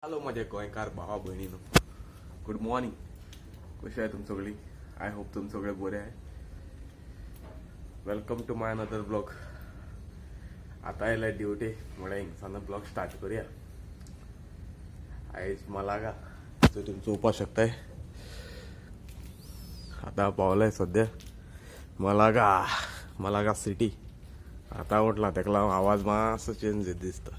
Hello माझ्या गोंयकार भावा भयणीनो, गुड मॉर्निंग. कशी आहे तुम सगळी? आय होप तुम सगळे बरे आहे. Welcome to my another blog. आता आयला ड्युटी म्हळ्यार हिंगसान ब्लॉग स्टार्ट करूया. आयज मलागा तो तुमी चोवपाक शकताय. आता पावलाय सध्या मलागा सिटी. आता उठला तेका लागून आवाज मातसो चेंज दिसता.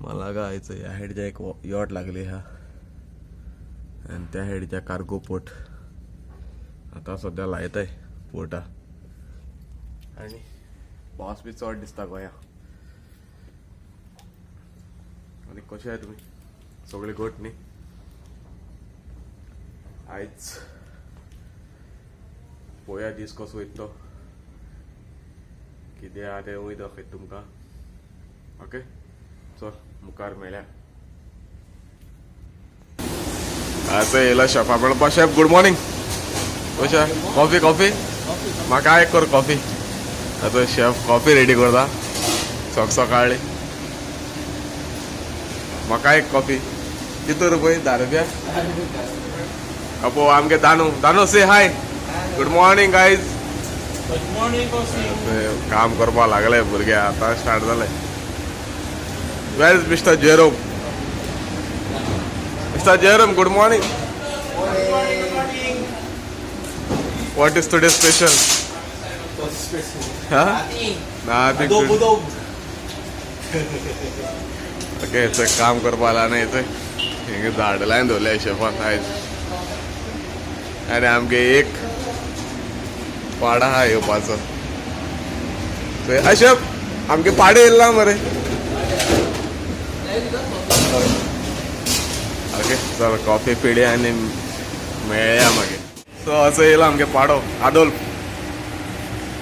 मलागा आयचं ह्या हेडच्या एक यॉट लागली हा आणि त्या हेडच्या कार्गो पोर्ट आता सध्या लायत आहे पोर्टा. आणि पावस बी चड दिसता गोंया. आणि कशे आहे तुम्ही सगळे? गोट न्ही? आयज पळोवया दीस कसो वयतलो, कितें आहा तें वय दाखयता तुमकां. ओके, चल मुखार मेळ्या. आता येयला शेफा मेळपा. Chef good morning. कशें? कॉफी म्हाका एक कर कॉफी. आता शेफ कॉफी रेडी करता सकाळी. म्हाका एक कॉफी. कितू रुपये? 10 रुपया. अपो आमगे दानू से hi. Good morning guys. Good morning. काम करपा लागले भुरगे, आता स्टार्ट जालें. Where is Mr. Jerome? Mr. Jerome, good morning. Good morning. What is today's special? What's special? Huh? Nothing. Nothing. Adob. Okay, it's काम करपा आला नाही इथे. हिंगे झाड लायन दवरल्या शेफान आयज. आनी आमगे एक पाडा आहा येवपाचो. शेफ आमगे पाडे येयला मरे. ओके, चल कॉफी पिडे आनी मेळया मागीर. सो असो येयलो आमगे पाडो आदोल.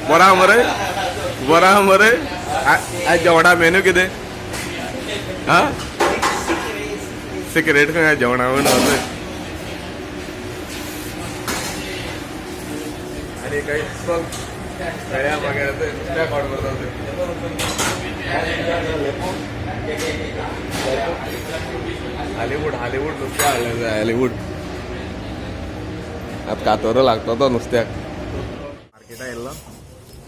बरा मरे. आज जेवणा मेनू कितें? हा, सिक्रेट खंय जेवणा मेनू? आनी काही चल मेळया मागीर. नुस्त्याक ऑर्डर करता. हॉलिवूड नुस्तें हाडलें जाय. हॉलिवूड आतां कातोरो लागता तो नुस्त्याक. मार्केटा येयल्लो.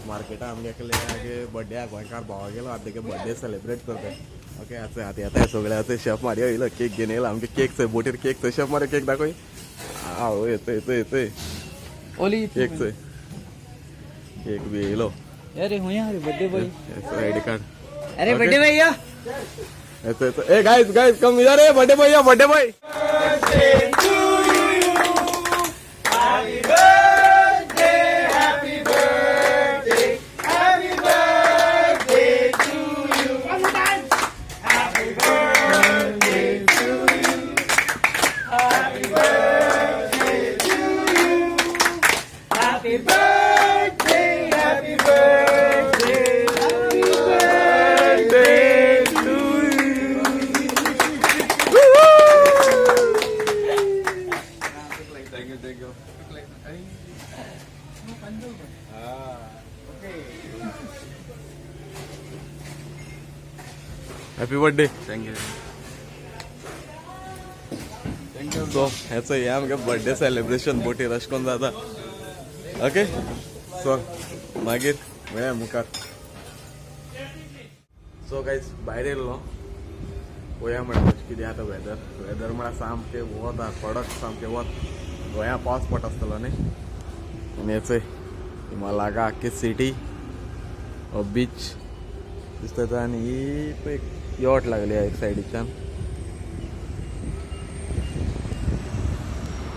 मार्केटा आमगे बर्थडे आहा गोंयकार भावा गेलो. आतां तेगे बर्थडे सेलिब्रेट करता. ओके, आतां येताय सगळे. आतां शेफ मारियो येयलो. केक घेवन येयलो. आमगे केक चोय बोटीर केक चोय. शेफ मारियो केक दाखय. आवय येतोय ओली केक चोय. केक बी येयलो. अरे हो यार बर्थडे बॉय. ID card. अरे बर्थडे भैया. ए गाइस कम इधर. है birthday boy. Happy birthday. Thank you. So ह्याचं हे आमगे बर्थडे सेलिब्रेशन बोटीर अशें करून जाता. ओके, सो मागीर मेळया मुखार. सो गायज भायर येयल्लो. पळोवया म्हळ्यार कशें कितें आतां वेदर म्हळ्यार सामकें वत आहा. कडक सामकें वत. गोंया पावस पडटा आसतलो न्ही. आनी हेचंय हिमालागा आख्खी सिटी बीच दिसता. आनी ही पळय यॉट लागली एक सायडीच्यान.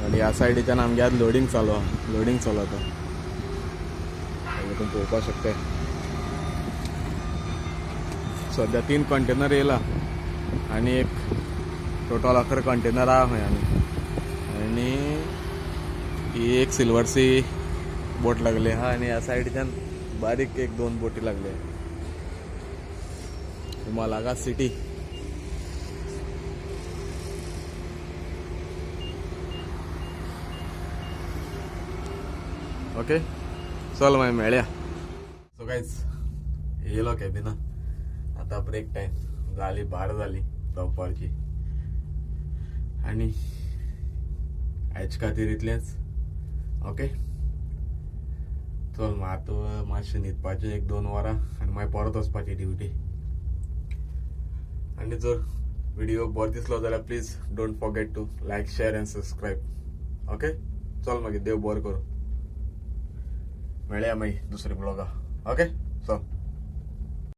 आनी ह्या सायडीच्यान आमगे आज लोडिंग चलता. तुमी पळोवपाक शकता. सध्या 3 कंटेनर येयला आनी एक टोटल 11 कंटेनर आहा खंय. आनी ही एक सिल्वर सी बोट लागली आहा. आनी ह्या सायडीच्यान बारीक 1-2 बोटी लागले. हिमालागा सिटी. ओके, चल मागीर मेळया. सो गायज येयलो कॅबिना. आता ब्रेक टाइम झाली 12 झाली दपारची. आनी हेच खातीर इतलेंच. ओके, चल मग आता मातशें न्हिदपाचें 1-2 वरां आनी मागीर परत वचपाची ड्युटी. आनी जर व्हिडिओ बरो दिसलो जाल्यार please don't forget to like, share and subscribe. Okay, चल मागीर देव बरो करूं. मेळया मागीर दुसऱ्या ब्लॉगा. ओके, चल.